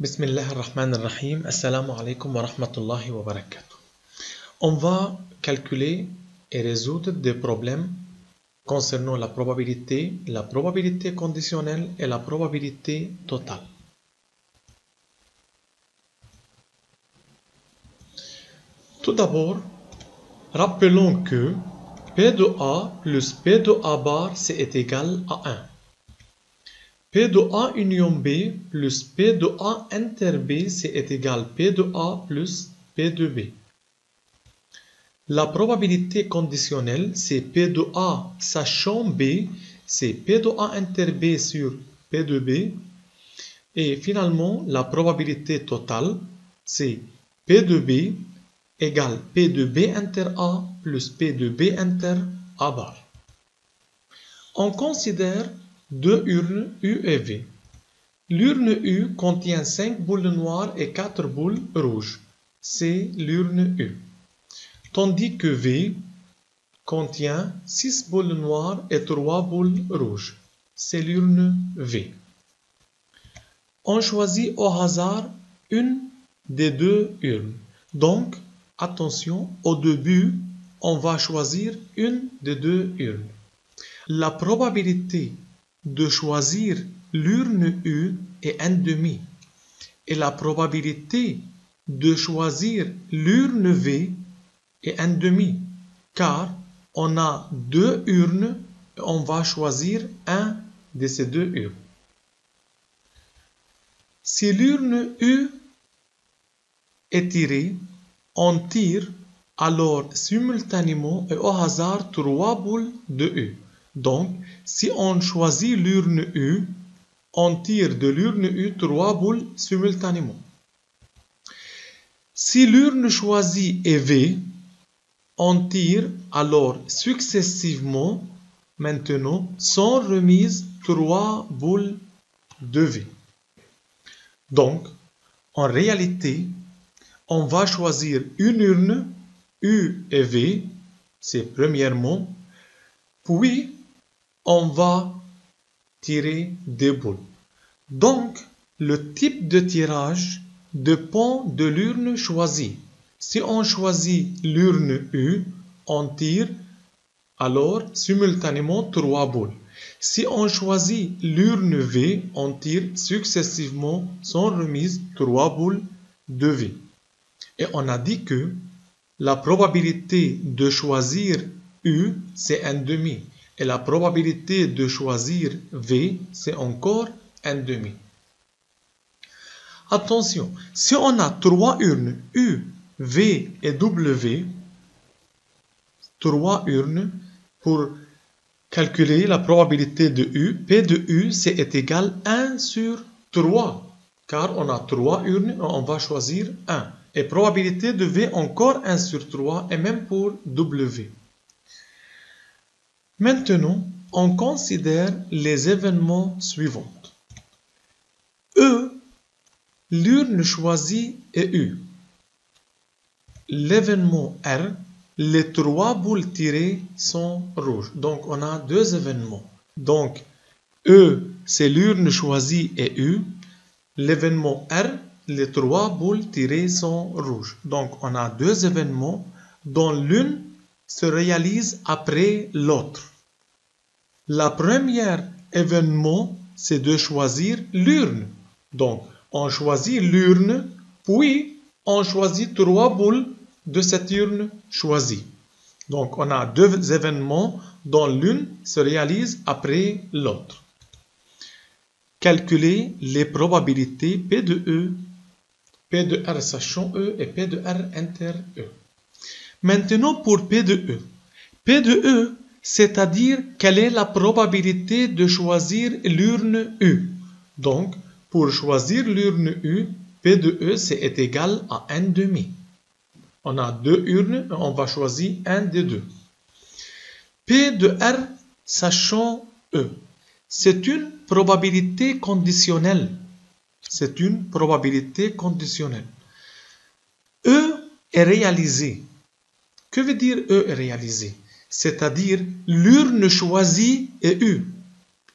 Bismillah ar-Rahman ar-Rahim. Assalamu alaikum wa rahmatullahi wa barakatuh. On va calculer et résoudre des problèmes concernant la probabilité conditionnelle et la probabilité totale. Tout d'abord, rappelons que P de A plus P de A bar c'est égal à 1. P de A union B plus P de A inter B c'est égal P de A plus P de B. La probabilité conditionnelle c'est P de A sachant B, c'est P de A inter B sur P de B. Et finalement, la probabilité totale c'est P de B égale P de B inter A plus P de B inter A bar. On considère deux urnes U et V. L'urne U contient 5 boules noires et 4 boules rouges. C'est l'urne U. Tandis que V contient 6 boules noires et 3 boules rouges. C'est l'urne V. On choisit au hasard une des deux urnes. Donc, attention, au début, on va choisir une des deux urnes. La probabilité de choisir l'urne U est 1/2 et la probabilité de choisir l'urne V est 1/2 car on a deux urnes et on va choisir un de ces deux urnes. Si l'urne U est tirée, on tire alors simultanément et au hasard 3 boules de U. Donc, si on choisit l'urne U, on tire de l'urne U 3 boules simultanément. Si l'urne choisie est V, on tire alors successivement, maintenant, sans remise, 3 boules de V. Donc, en réalité, on va choisir une urne, U et V, c'est premièrement, puis on va tirer des boules. Donc, le type de tirage dépend de l'urne choisie. Si on choisit l'urne U, on tire alors simultanément 3 boules. Si on choisit l'urne V, on tire successivement sans remise 3 boules de V. Et on a dit que la probabilité de choisir U, c'est 1/2. Et la probabilité de choisir V, c'est encore 1/2. Attention, si on a 3 urnes U, V et W, 3 urnes, pour calculer la probabilité de U, P de U, c'est égal à 1 sur 3. Car on a 3 urnes et on va choisir 1. Et probabilité de V encore 1 sur 3 et même pour W. Maintenant, on considère les événements suivants. E, l'urne choisie est U. L'événement R, les 3 boules tirées sont rouges. Donc, on a deux événements. Donc, E, c'est l'urne choisie et U. L'événement R, les 3 boules tirées sont rouges. Donc, on a deux événements dont l'une se réalise après l'autre. La première événement, c'est de choisir l'urne. Donc, on choisit l'urne, puis on choisit 3 boules de cette urne choisie. Donc, on a deux événements dont l'une se réalise après l'autre. Calculer les probabilités P de E, P de R sachant E et P de R inter E. Maintenant, pour P de E. P de E, c'est-à-dire quelle est la probabilité de choisir l'urne U. Donc, pour choisir l'urne U, P de E, c'est égal à 1/2. On a deux urnes et on va choisir un des deux. P de R sachant E. C'est une probabilité conditionnelle. C'est une probabilité conditionnelle. E est réalisé. Que veut dire E est réalisé? C'est-à-dire l'urne choisie est U.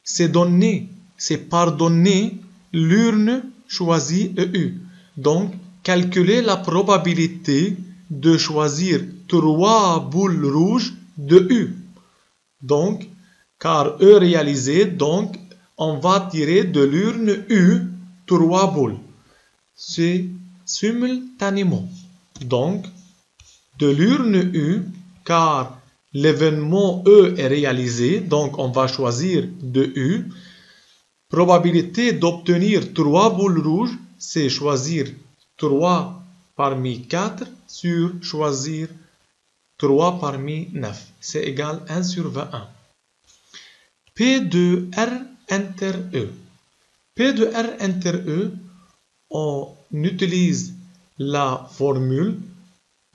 C'est donné, c'est pardonné l'urne choisit EU. Donc, calculez la probabilité de choisir 3 boules rouges de U. Donc, car E réalisé, donc, on va tirer de l'urne U 3 boules. C'est simultanément. Donc, de l'urne U, car l'événement E est réalisé, donc on va choisir de U. Probabilité d'obtenir 3 boules rouges, c'est choisir 3 parmi 4 sur choisir 3 parmi 9. C'est égal 1 sur 21. P de R inter E. P de R inter E, on utilise la formule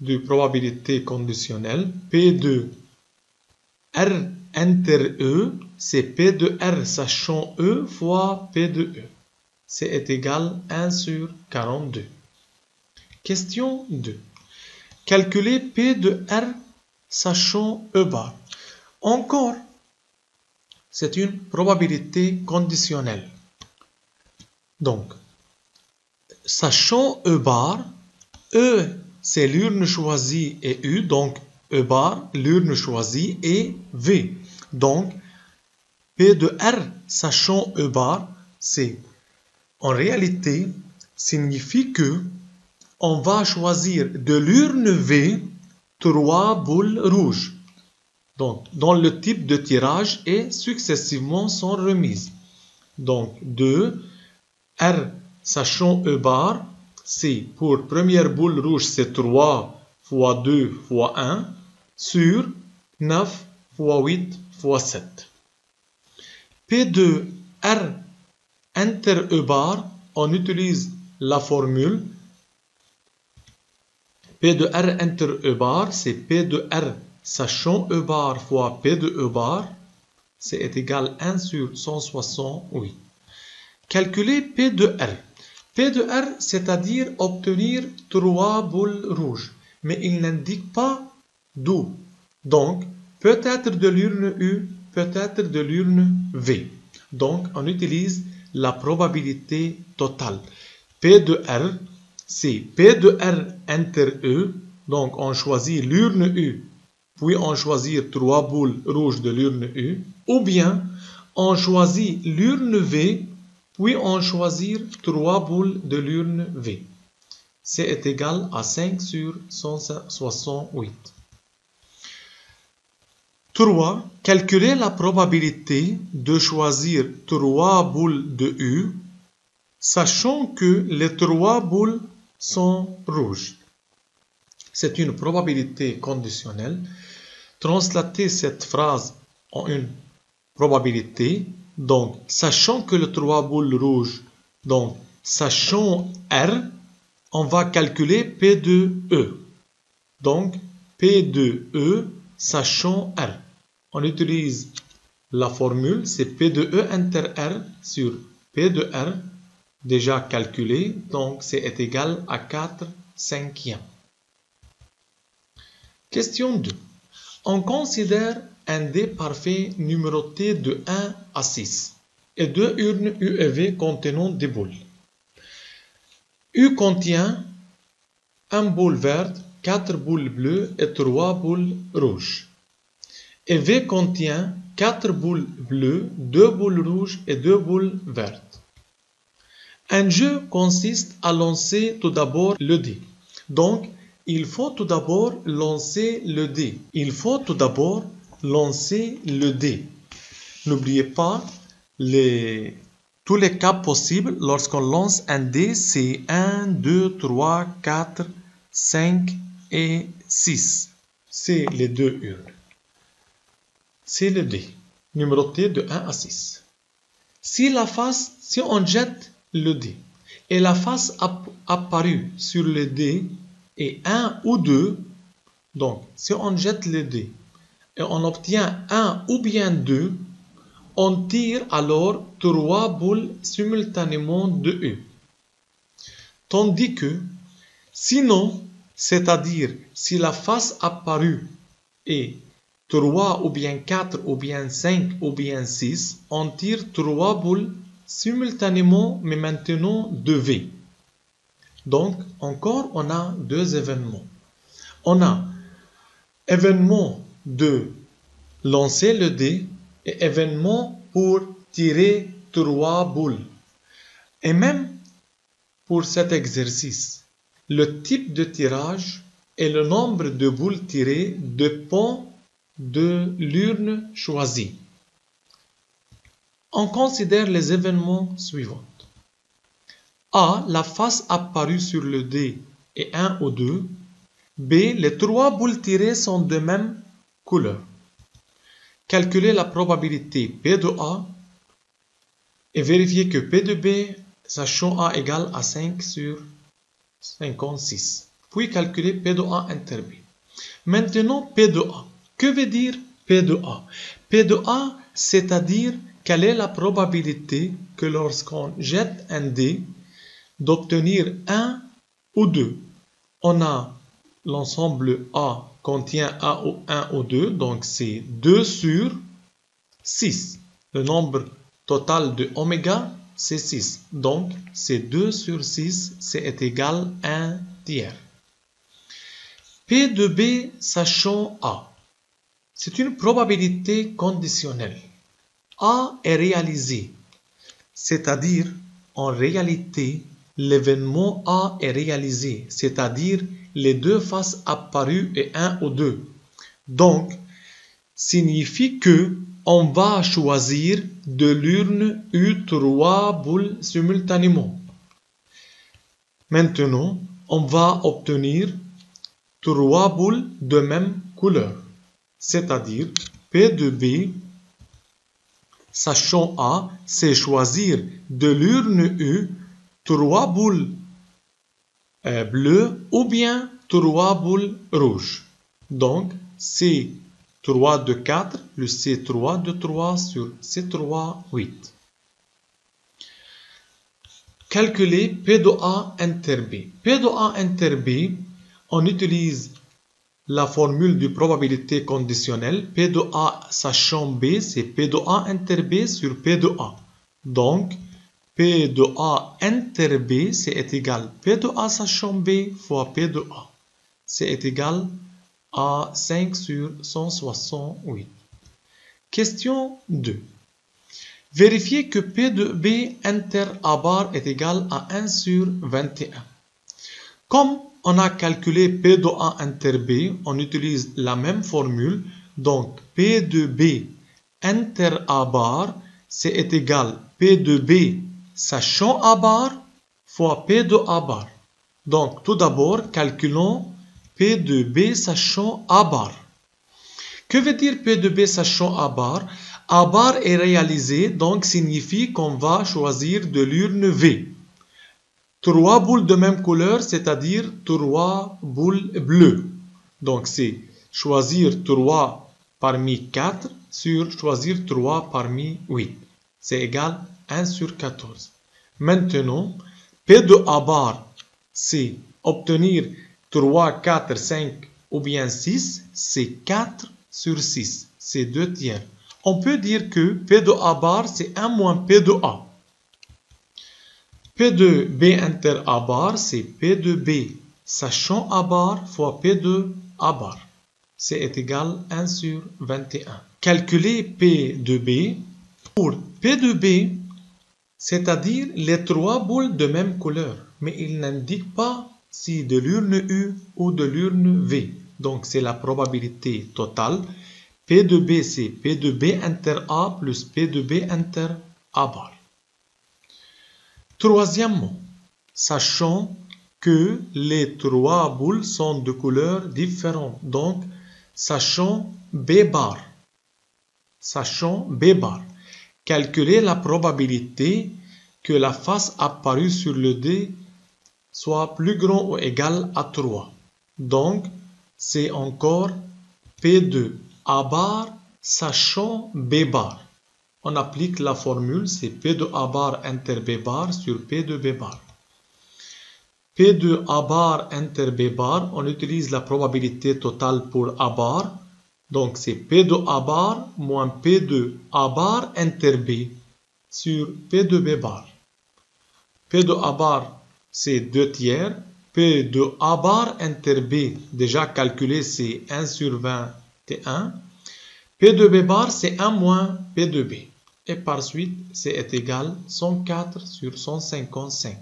de probabilité conditionnelle. P de R inter E, c'est P de R sachant E fois P de E. C'est égal 1 sur 42. Question 2. Calculer P de R sachant E bar. Encore, c'est une probabilité conditionnelle. Donc, sachant E bar, E c'est l'urne choisie et U, donc E bar, l'urne choisie et V. Donc, P de R sachant E bar, c'est en réalité signifie que on va choisir de l'urne V 3 boules rouges. Donc, dans le type de tirage et successivement sont remises. Donc, 2 R sachant E bar, c'est pour première boule rouge, c'est 3 fois 2 fois 1 sur 9 fois 8 fois 7. P de R inter E bar, on utilise la formule P de R inter E bar, c'est P de R sachant E bar fois P de E bar, c'est égal 1 sur 168. Calculer P de R. P de R, c'est-à-dire obtenir 3 boules rouges, mais il n'indique pas d'où. Donc, peut-être de l'urne U, peut-être de l'urne V. Donc, on utilise la probabilité totale. P de R, c'est P de R inter E, donc on choisit l'urne U, puis on choisit 3 boules rouges de l'urne U, ou bien on choisit l'urne V, puis on choisit 3 boules de l'urne V. C'est égal à 5 sur 168. 3. Calculer la probabilité de choisir 3 boules de U, sachant que les 3 boules sont rouges. C'est une probabilité conditionnelle. Translatez cette phrase en une probabilité. Donc, sachant que les 3 boules rouges, donc sachant R, on va calculer P de E. Donc, P de E sachant R. On utilise la formule, c'est P de E inter R sur P de R, déjà calculé, donc c'est égal à 4 cinquièmes. Question 2. On considère un dé parfait numéroté de 1 à 6 et 2 urnes U et V contenant des boules. U contient 1 boule verte, 4 boules bleues et 3 boules rouges. Et V contient 4 boules bleues, 2 boules rouges et 2 boules vertes. Un jeu consiste à lancer tout d'abord le dé. Donc, il faut tout d'abord lancer le dé. N'oubliez pas tous les cas possibles lorsqu'on lance un dé, c'est 1, 2, 3, 4, 5 et 6. C'est les 2 urnes. C'est le dé, numéroté de 1 à 6. Si on jette le dé et la face apparue sur le dé est 1 ou 2, donc si on jette le dé et on obtient 1 ou bien 2, on tire alors 3 boules simultanément de U. Tandis que, sinon, c'est-à-dire si la face apparue est 3 ou bien 4 ou bien 5 ou bien 6, on tire 3 boules simultanément, mais maintenant 2V. Donc, encore, on a deux événements. On a événement de lancer le dé et événement pour tirer 3 boules. Et même pour cet exercice, le type de tirage et le nombre de boules tirées dépend de l'urne choisie. On considère les événements suivants. A. La face apparue sur le dé est 1 ou 2. B. Les 3 boules tirées sont de même couleur. Calculer la probabilité P de A et vérifier que P de B, sachant A égale à 5 sur 56. Puis calculer P de A inter B. Maintenant, P de A. Que veut dire P de A? P de A, c'est-à-dire quelle est la probabilité que lorsqu'on jette un dé, d'obtenir 1 ou 2. On a l'ensemble A contient 1 ou 2, donc c'est 2 sur 6. Le nombre total de oméga, c'est 6. Donc, c'est 2 sur 6, c'est égal à 1 tiers. P de B sachant A. C'est une probabilité conditionnelle. A est réalisé, c'est-à-dire, en réalité, l'événement A est réalisé, c'est-à-dire les deux faces apparues est 1 ou 2. Donc, signifie que on va choisir de l'urne U 3 boules simultanément. Maintenant, on va obtenir 3 boules de même couleur, c'est-à-dire P de B, sachant A, c'est choisir de l'urne U 3 boules bleues ou bien 3 boules rouges. Donc, C3 de 4 plus C3 de 3 sur C3, 8. Calculer P de A inter B. P de A inter B, on utilise la formule de probabilité conditionnelle. P de A sachant B, c'est P de A inter B sur P de A. Donc, P de A inter B, c'est égal P de A sachant B fois P de A. C'est égal à 5 sur 168. Question 2. Vérifiez que P de B inter A bar est égal à 1 sur 21. Comme on a calculé P de A inter B, on utilise la même formule. Donc, P de B inter A bar, c'est égal P de B sachant A bar fois P de A bar. Donc, tout d'abord, calculons P de B sachant A bar. Que veut dire P de B sachant A bar? A bar est réalisé, donc signifie qu'on va choisir de l'urne V. 3 boules de même couleur, c'est-à-dire 3 boules bleues. Donc, c'est choisir 3 parmi 4 sur choisir 3 parmi 8. C'est égal à 1 sur 14. Maintenant, P de A bar, c'est obtenir 3, 4, 5 ou bien 6, c'est 4 sur 6, c'est 2 tiers. On peut dire que P de A bar, c'est 1 moins P de A. P de B inter A bar, c'est P de B sachant A bar fois P de A bar. C'est égal à 1 sur 21. Calculer P de B. Pour P de B, c'est-à-dire les 3 boules de même couleur, mais il n'indique pas si de l'urne U ou de l'urne V. Donc, c'est la probabilité totale. P de B, c'est P de B inter A plus P de B inter A bar. Troisièmement, sachant que les 3 boules sont de couleurs différentes. Donc, sachant B bar. Sachant B bar. Calculer la probabilité que la face apparue sur le dé soit plus grand ou égal à 3. Donc, c'est encore P de A bar sachant B bar. On applique la formule, c'est P de A bar inter B bar sur P de B bar. P de A bar inter B bar, on utilise la probabilité totale pour A bar. Donc, c'est P de A bar moins P de A bar inter B. sur P de B bar. P de A bar, c'est 2 tiers. P de A bar inter B, déjà calculé, c'est 1 sur 21. P de B bar, c'est 1 moins P de B. Et par suite, c'est égal à 104 sur 155.